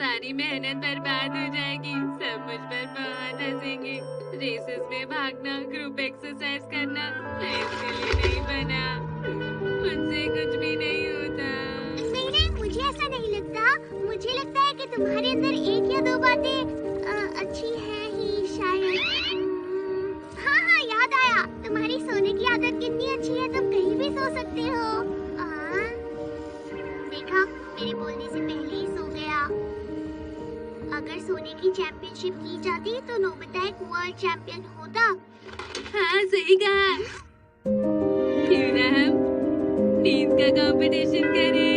सारी मेहनत बर्बाद हो जाएगी। सब मुझ पर बहुत हंसेंगे। रेसेस में भागना, ग्रुप एक्सरसाइज करना इसके लिए नहीं बना। मुझसे कुछ भी नहीं होता। नहीं, मुझे ऐसा नहीं लगता। मुझे लगता है कि तुम्हारे अंदर एक या दो बातें अच्छी हैं ही शायद। हाँ, याद आया। तुम्हारी सोने की आदत कितनी अच्छी है, तुम कहीं भी सो सकते हो। देखा, मेरे बोलने से पहले ही सो गया। अगर सोने की चैंपियनशिप की जाती तो नोबिता एक वर्ल्ड चैंपियन होता। हाँ, सही कहा। क्यों ना हम नींद का कंपटीशन करें?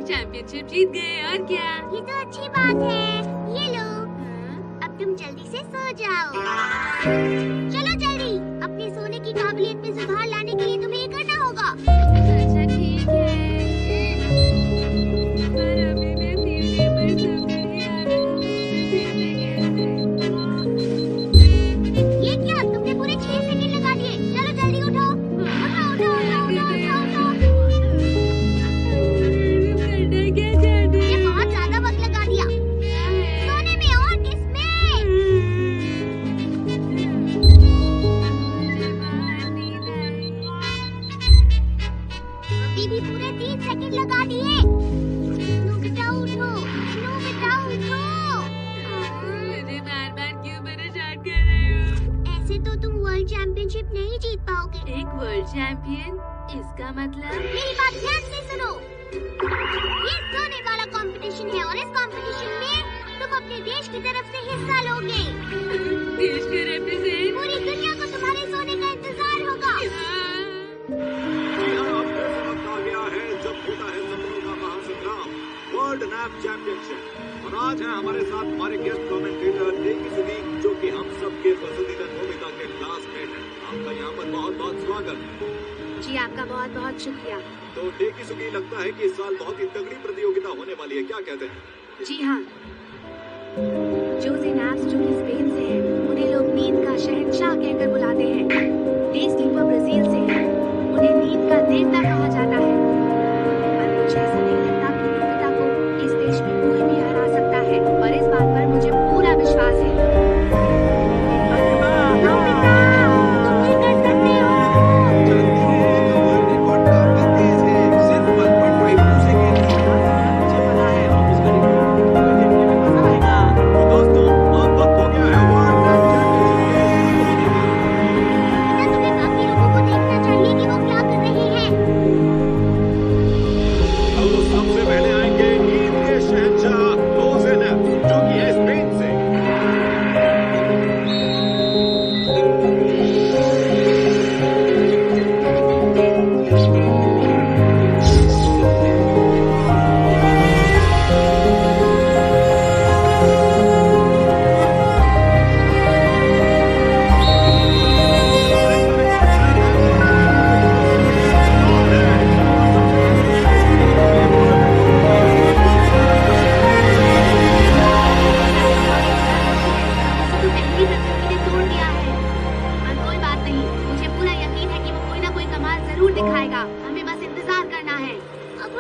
चैंपियनशिप जीत गए और क्या। ये तो अच्छी बात है। ये लो। अब तुम जल्दी से सो जाओ। चलो जल्दी। अपने सोने की काबिलियत में सुधार लाने के लिए तुम्हें ये करना होगा। अच्छा ठीक है, पर अभी मैं सीढ़ी पर सोकर ही आ रही हूँ। ये क्या, तुमने पूरे 6 सेकंड लगा दिए। चलो जल्दी उठो। उठो। ये बहुत ज्यादा वक्त लगा दिया। सोने में और किसमें? अभी भी पूरे 3 सेकंड लगा दिए। नोबिता उठो। मुझे बार-बार क्यों परेशान कर रहे हो? ऐसे तो तुम वर्ल्ड चैंपियनशिप नहीं जीत पाओगे। एक वर्ल्ड चैंपियन? इसका मतलब? मेरी बात ध्यान से सुनो। ये सोने वाला कंपटीशन है और इस कंपटीशन में तुम अपने देश की तरफ से हिस्सा लोगे। देश को रिप्रेजेंट? पूरी दुनिया को तुम्हारे सोने का इंतजार होगा। जब होता है सपनों का महासंग्राम, वर्ल्ड नैप चैंपियनशिप। और आज है हमारे साथ हमारे गेस्ट कमेंटेटर डेकिसुगी, जो कि हम सबके पसंदीदा नोबिता के क्लासमेट हैं। आपका यहाँ पर बहुत बहुत स्वागत है। जी आपका बहुत बहुत शुक्रिया। तो डेकिसुगी, लगता है कि इस साल बहुत ही तगड़ी प्रतियोगिता होने वाली है, क्या कहते हैं? जी हाँ, जोसे नैप्स जो कि स्पेन से हैं, उन्हें लोग नींद का शहंशाह कहकर बुलाते हैं। डे स्लीपर ब्राजील से हैं, उन्हें नींद का देवता कहा जाता है। पर मुझे ऐसा नहीं लगता कि नोबिता को इस देश में कोई भी हरा सकता है, और इस बात पर मुझे पूरा विश्वास है।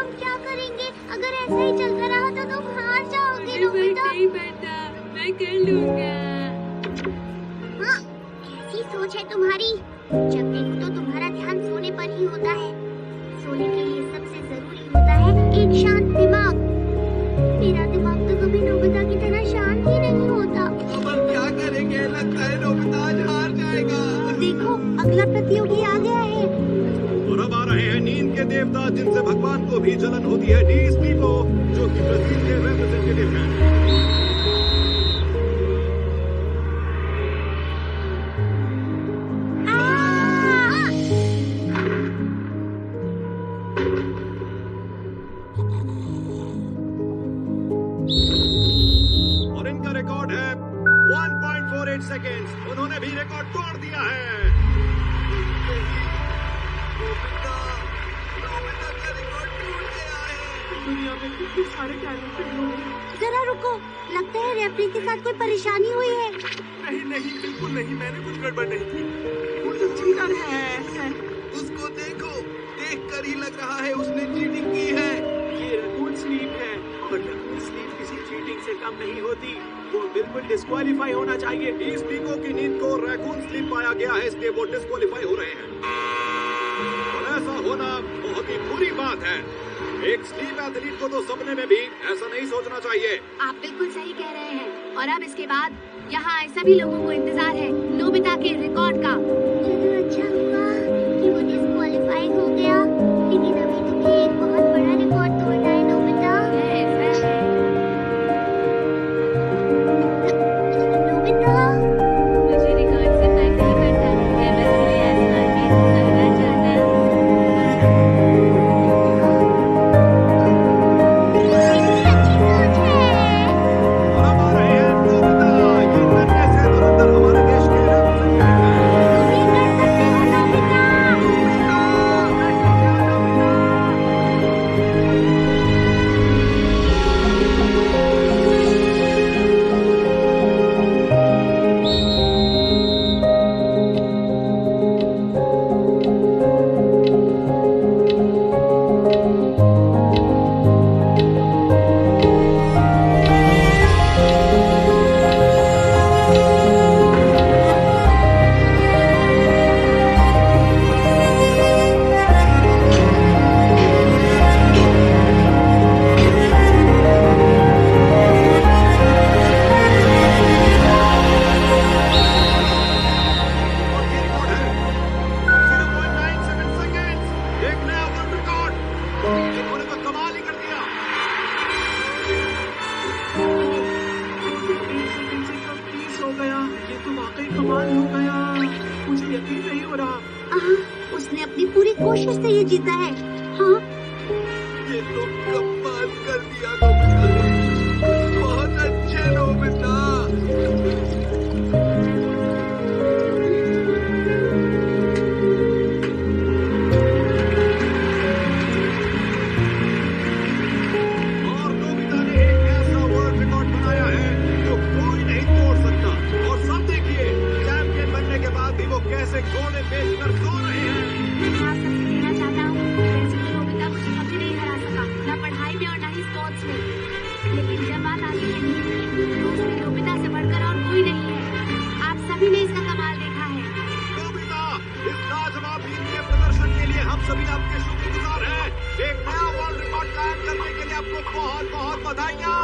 हम क्या करेंगे? अगर ऐसा ही चलता रहा तो तुम हार जाओगे नोबिता। नहीं पता, मैं कर लूँगा। हाँ, कैसी सोच है तुम्हारी? जब देखो तो तुम्हारा ध्यान सोने पर ही होता है। सोने के लिए सबसे जरूरी होता है एक शांत दिमाग। मेरा दिमाग तो कभी नोबिता की तरह शांत ही नहीं होता। अब हम क्या करेंगे? लगता है नोबिता आज हार जाएगा। देखो, अगला प्रतियोगी आ गया है। और अब आ रहे हैं नींद के देवता, जिनसे भगवान को भी जलन होती है, डी स्टीफो, जो कि ब्राजील के रिप्रेजेंटेटिव हैं। और इनका रिकॉर्ड है 1.48 सेकेंड्स। उन्होंने भी रिकॉर्ड तोड़ दिया है। दुनिया में कितने सारे टैलेंटेड लोग हैं। जरा रुको, लगता है रेफरी के साथ कोई परेशानी हुई है। नहीं नहीं, बिल्कुल नहीं, मैंने कुछ गड़बड़ नहीं की। वो तो चीटर है। उसको देखो, देखकर ही लग रहा है उसने चीटिंग की है। ये रैकून स्लीप है और रैकून स्लीप किसी चीटिंग से कम नहीं होती। वो बिल्कुल डिस्क्वालीफाई होना चाहिए। इस टीको की नींद को रैकून स्लीप पाया गया है, इसलिए वो डिस्क्वालीफाई हो रहे हैं। और ऐसा होना बहुत ही बुरी बात है। एक स्लीप एथलीट को तो सपने में भी ऐसा नहीं सोचना चाहिए। आप बिल्कुल सही कह रहे हैं। और अब इसके बाद यहाँ आए सभी लोगों को इंतजार है नोबिता के रिकॉर्ड का। ये तो अच्छा हुआ कि वो डिस्क्वालीफाई हो गया, लेकिन अभी तुम्हें एक बहुत बड़ा रिकॉर्ड तोड़ना है नोबिता। नोबिता, मुझे रिकॉर्ड से फर्क नहीं पड़ता, मैं बस पूरे आसमान में उड़ना चाहता हूँ। कितनी अच्छी सोच है। और अब आ रहे हैं नोबिता, ये नन्हे से धुरंधर हमारे देश के representative हैं। तुम ये कर सकते हो नोबिता। और ये रिकॉर्ड है 0.97 सेकेंड्स, एक नया वर्ल्ड रिकॉर्ड। इन्होंने तो कमाल ही कर दिया। 15 सेकंड से कम 30 हो गया। ये तो वाकई कमाल हो गया। मुझे यकीन नहीं हो रहा। उसने अपनी पूरी कोशिश से ये जीता है। हाँ, ये तो कमाल कर दिया नोबिता ने। बहुत अच्छे नोबिता। और नोबिता ने एक ऐसा वर्ल्ड रिकॉर्ड बनाया है जो कोई नहीं तोड़ सकता। और सब देखिए, चैंपियन बनने के बाद भी वो कैसे घोड़े बेचकर सो रहे हैं। मैं आप सबसे कहना चाहता हूँ, वैसे तो नोबिता मुझे कभी नहीं हरा सका, न पढ़ाई में और न ही स्पोर्ट्स में। लेकिन जब बात आती है नींद की, तो उसमें नोबिता से बढ़कर और कोई नहीं है। आप सभी ने इसका कमाल देखा है। नोबिता, इस लाजवाब नींद के प्रदर्शन के लिए हम सभी आपके शुक्रगुजार हैं। एक नया वर्ल्ड रिकॉर्ड कायम करने के लिए आपको बहुत बहुत बधाइयाँ।